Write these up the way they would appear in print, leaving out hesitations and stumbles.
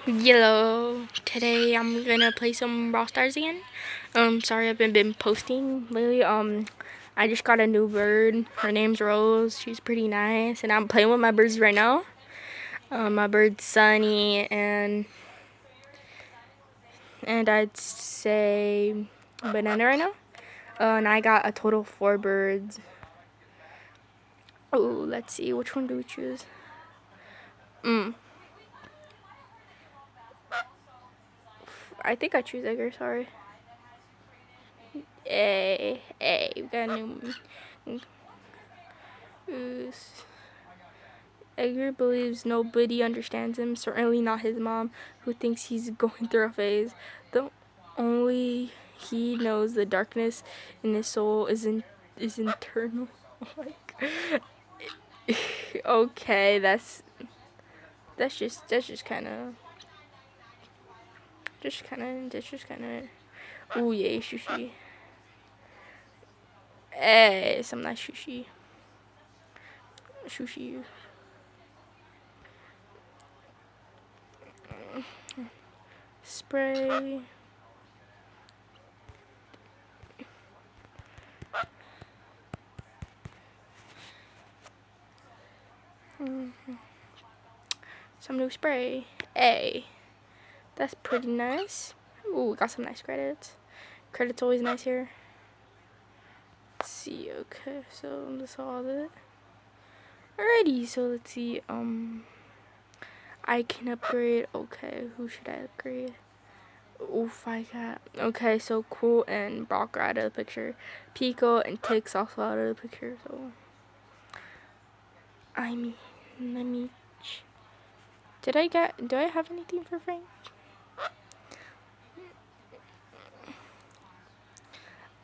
Hello. Today I'm gonna play some Brawl Stars again. Sorry I haven't been posting lately. I just got a new bird. Her name's Rose. She's pretty nice, and I'm playing with my birds right now. My bird's Sunny and I'd say Banana right now. And I got a total of 4 birds. Oh, let's see. Which one do we choose? I think I choose Edgar. Sorry. Hey, we got a new. Edgar believes nobody understands him, certainly not his mom, who thinks he's going through a phase. The only he knows the darkness in his soul is internal. Like, okay, that's just kind of. Ooh, yay, sushi. Hey, some nice sushi. Spray. Some new spray. Hey, that's pretty nice. Ooh, got some nice credits. Credits always nice here. Let's see. Okay, so that's all of it. Alrighty, so let's see. I can upgrade. Okay, who should I upgrade? Oof, I got. Okay, so Cool and Brock are out of the picture. Pico and Tick's also out of the picture. So, I mean, let me. Do I have anything for Frank?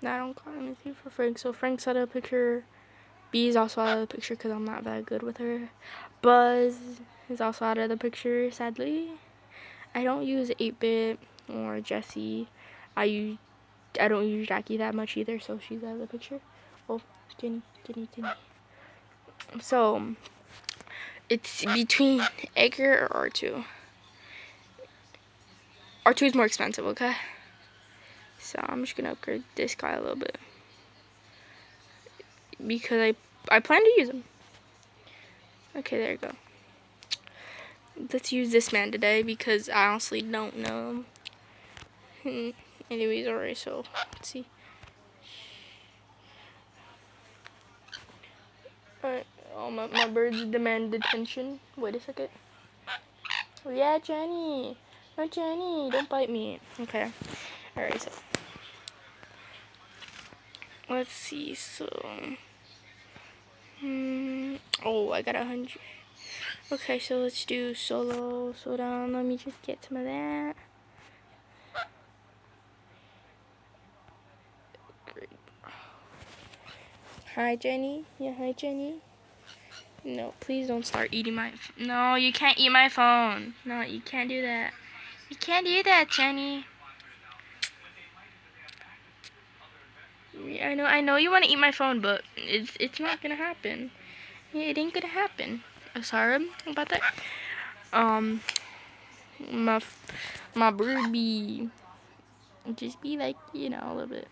No, I don't got anything for Frank. So Frank's out of the picture. B's also out of the picture because I'm not that good with her. Buzz is also out of the picture, sadly. I don't use 8-bit or Jessie. I don't use Jackie that much either, so she's out of the picture. Oh, Jenny. So, it's between Edgar or R2. R2 is more expensive, okay? So, I'm just gonna upgrade this guy a little bit. Because I plan to use him. Okay, there you go. Let's use this man today because I honestly don't know him. Anyways, alright, so let's see. Alright, oh, my birds demand attention. Wait a second. Oh, yeah, Jenny. No, Jenny, don't bite me. Okay. Alright, so. Let's see, so. Oh, I got 100. Okay, so let's do solo. Slow down, let me just get some of that. Great. Hi, Jenny. Yeah, hi, Jenny. No, please don't start eating my. No, you can't eat my phone. No, you can't do that. You can't do that, Jenny. I know you want to eat my phone, but it's not gonna happen. Yeah, it ain't gonna happen. Sorry about that. My bird be just be like, you know, a little bit.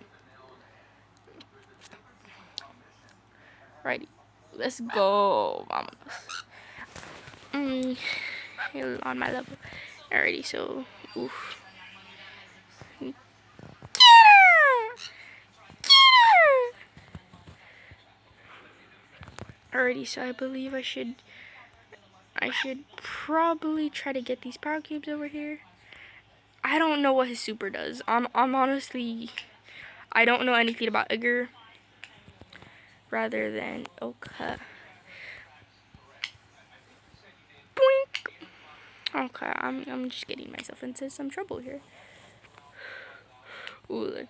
Righty, let's go, vamonos. On my level. Alrighty, so oof. Alrighty, so I believe I should probably try to get these power cubes over here. I don't know what his super does. I'm honestly, I don't know anything about Edgar. Rather than okay. Boink. Okay, I'm just getting myself into some trouble here. Ooh,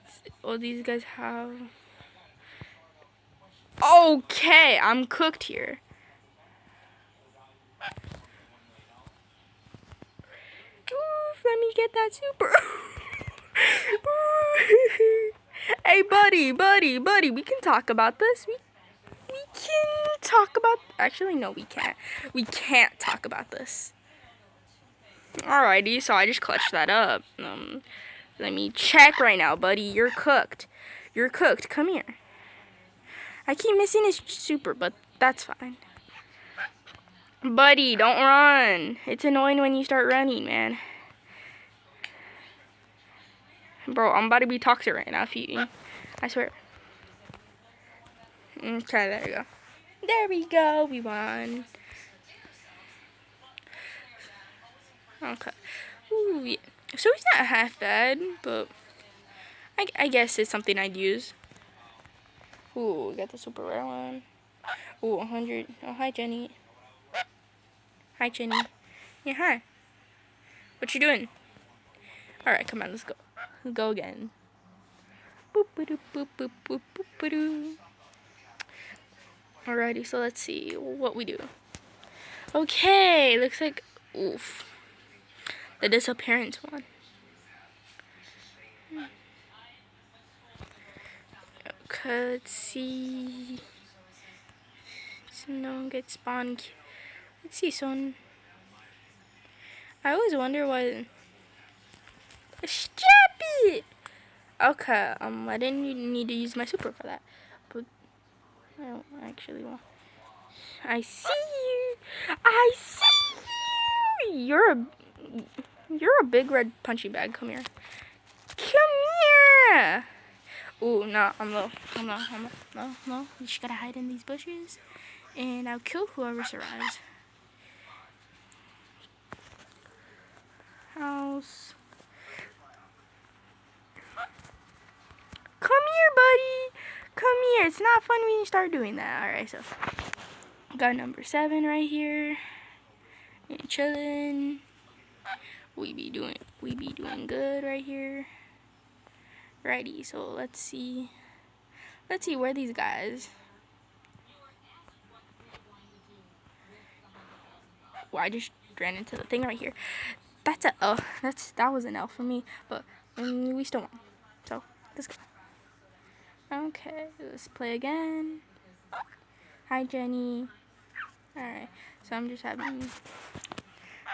these guys have. Okay, I'm cooked here. Oof, let me get that super. Hey, buddy, we can talk about this. We can talk about. Actually, no, we can't. We can't talk about this. Alrighty, so I just clutched that up. Let me check right now, buddy. You're cooked. You're cooked. Come here. I keep missing his super, but that's fine. Buddy, don't run. It's annoying when you start running, man. Bro, I'm about to be toxic right now if you... I swear. Okay, there you go. There we go. We won. Okay. Ooh, yeah. So he's not half bad, but I guess it's something I'd use. Ooh, we got the super rare one. Ooh, 100. Oh, hi, Jenny. Hi, Jenny. Yeah, hi. What you doing? Alright, come on, let's go. Let's go again. Boop, boop, boop, boop, boop, boop, boop. Alrighty, so let's see what we do. Okay, looks like... Oof. The disappearance one. Okay, let's see. So no one gets spawned. Let's see, someone... I always wonder why... Stop it! Okay, I didn't need to use my super for that. But I don't actually want... I see you! I see you! You're a big red punchy bag. Come here. Come here! Ooh, no, I'm low. No. You just gotta hide in these bushes. And I'll kill whoever survives. House. Come here, buddy. Come here. It's not fun when you start doing that. Alright, so got number 7 right here. And chilling. We be doing good right here. Righty, so let's see where these guys. Well, I just ran into the thing right here. That's a L. That was an L for me, but we still won. So let's go. Okay, let's play again. Hi, Jenny. All right, so I'm just having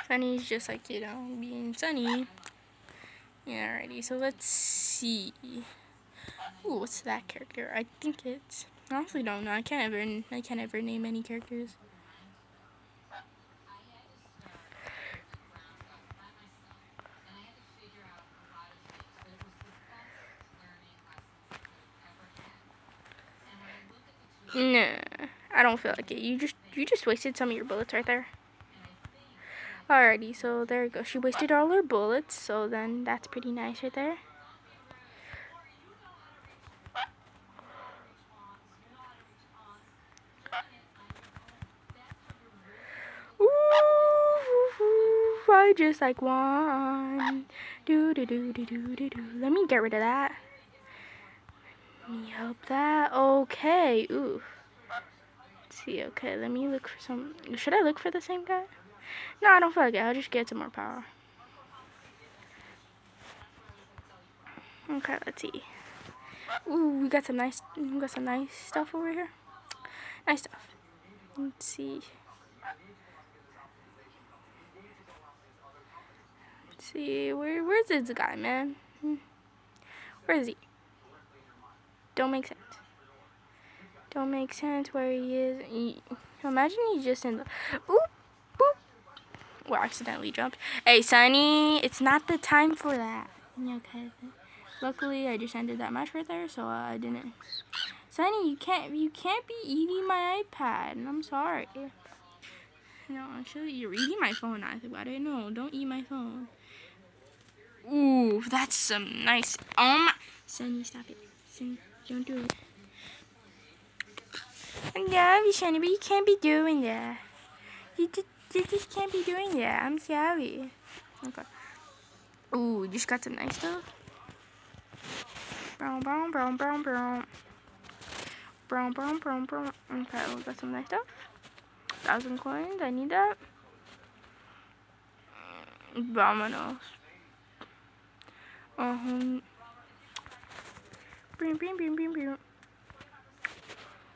Sunny's just like, you know, being Sunny. Yeah, alrighty. So let's see. Ooh, what's that character? I think it's... I honestly don't know. I can't ever name any characters. Nah, I don't feel like it. You just wasted some of your bullets right there. Alrighty, so there you go. She wasted all her bullets, so then that's pretty nice right there. Ooh, I just like one. Do. Let me get rid of that. Let me help that. Okay. Ooh. Let's see. Okay, let me look for some. Should I look for the same guy? No, I don't feel like it. I'll just get some more power. Okay, let's see. Ooh, we got some nice stuff over here. Nice stuff. Let's see. Let's see. Where's this guy, man? Where is he? Don't make sense. Don't make sense where he is. Imagine he's just in the... Oop, boop. Well, accidentally jumped. Hey, Sunny, it's not the time for that. Okay. Luckily, I just ended that match right there, so I didn't. Sunny, you can't be eating my iPad. I'm sorry. No, actually, you're eating my phone. I think about it. No, don't eat my phone. Ooh, that's some nice. Oh my, Sunny, stop it. Sunny, don't do it. Yeah, Sunny, but you can't be doing that. You just can't be doing that. I'm sorry. Okay. Ooh, just got some nice stuff. Brown. Okay, we got some nice stuff. 1,000 coins. I need that. Vámonos. Bring.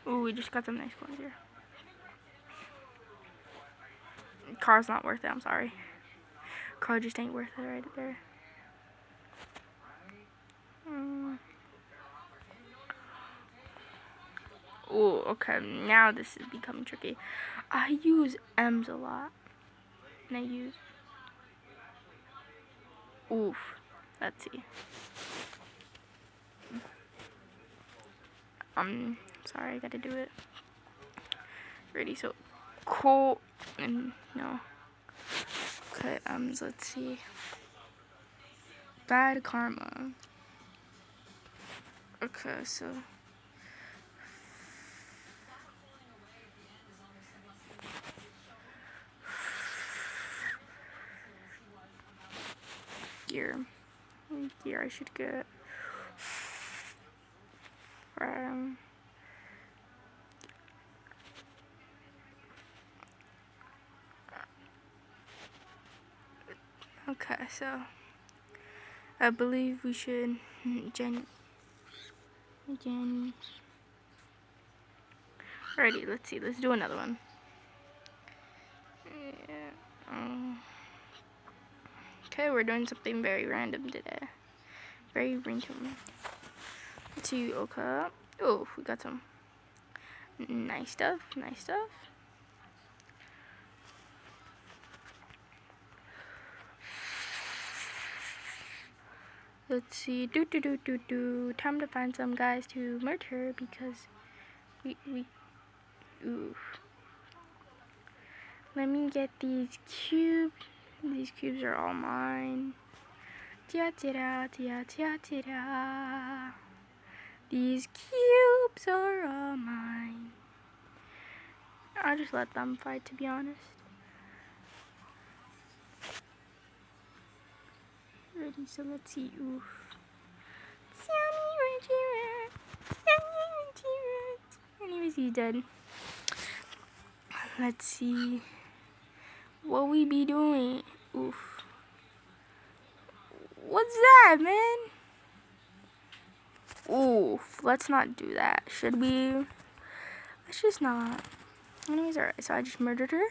Ooh, we just got some nice coins here. Car's not worth it. I'm sorry. car just ain't worth it right there. Oh, okay. Now this is becoming tricky. I use M's a lot. And I use... Oof. Let's see. Sorry, I gotta do it. Ready, so... Cool. And no. Okay, let's see. Bad karma. Okay, so... Gear. Gear I should get. Okay, so I believe we should Jenny. Alrighty, let's see. Let's do another one. Yeah. Okay, we're doing something very random today. Very random. Let's see. Okay. Oh, we got some nice stuff. Nice stuff. Let's see. Time to find some guys to murder because we. Oof. Let me get these cubes. These cubes are all mine. These cubes are all mine. I'll just let them fight, to be honest. Ready, so let's see. Oof. Anyways, he's dead. Let's see what we be doing. Oof. What's that, man? Oof. Let's not do that. Should we? Let's just not. Anyways, alright. So I just murdered her.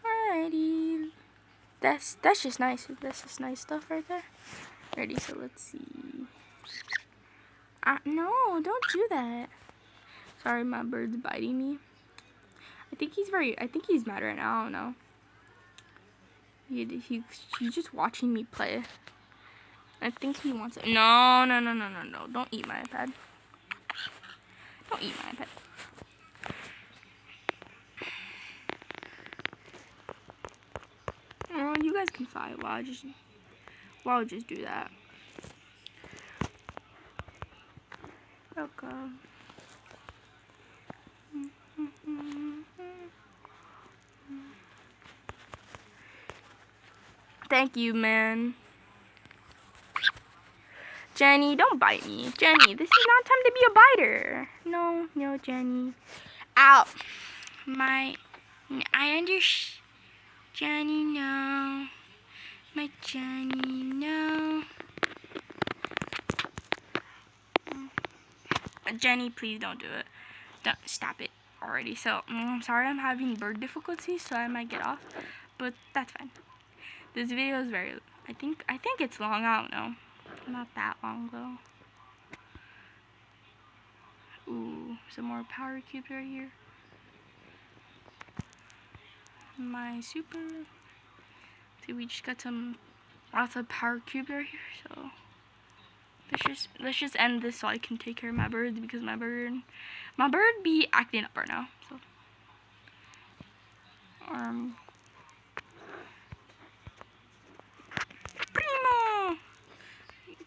Alrighty. That's just nice. That's just nice stuff right there. Ready? So let's see. No, don't do that. Sorry, my bird's biting me. I think he's mad right now. I don't know. He's just watching me play. I think he wants it. No. Don't eat my iPad. Don't eat my iPad. Oh, you guys can fight while I just do that. Okay. Thank you, man. Jenny, don't bite me. Jenny, this is not time to be a biter. No, Jenny. Ow. Jenny, no. My Jenny, no. Jenny, please don't do it. Don't stop it already. So, I'm sorry I'm having bird difficulties, so I might get off. But that's fine. This video is I think it's long. I don't know. Not that long though. Ooh, some more power cubes right here. My super. See, we just got lots of power cubes right here. So let's just end this so I can take care of my birds because my bird be acting up right now. So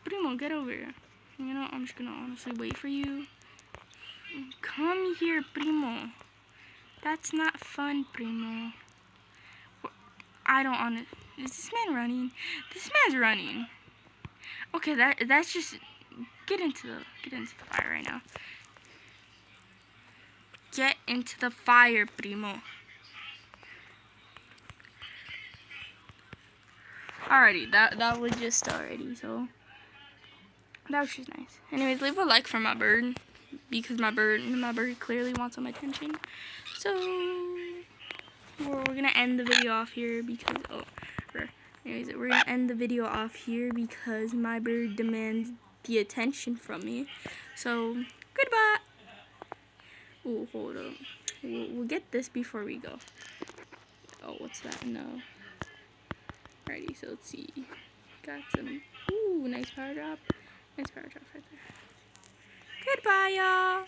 Primo, get over here. You know, I'm just gonna honestly wait for you. Come here, Primo. That's not fun, Primo. I don't want to. Is this man running? This man's running. Okay, that's just. Get into the fire right now. Get into the fire, Primo. Alrighty, that was just already, so that was just nice. Anyways, leave a like for my bird because my bird clearly wants some attention. So we're gonna end the video off here because Anyways, we're gonna end the video off here because my bird demands the attention from me. So, goodbye. Ooh, hold up. We'll get this before we go. Oh, what's that? No. Alrighty, so let's see. Got some. Ooh, nice power drop. Nice power drop right there. Goodbye, y'all.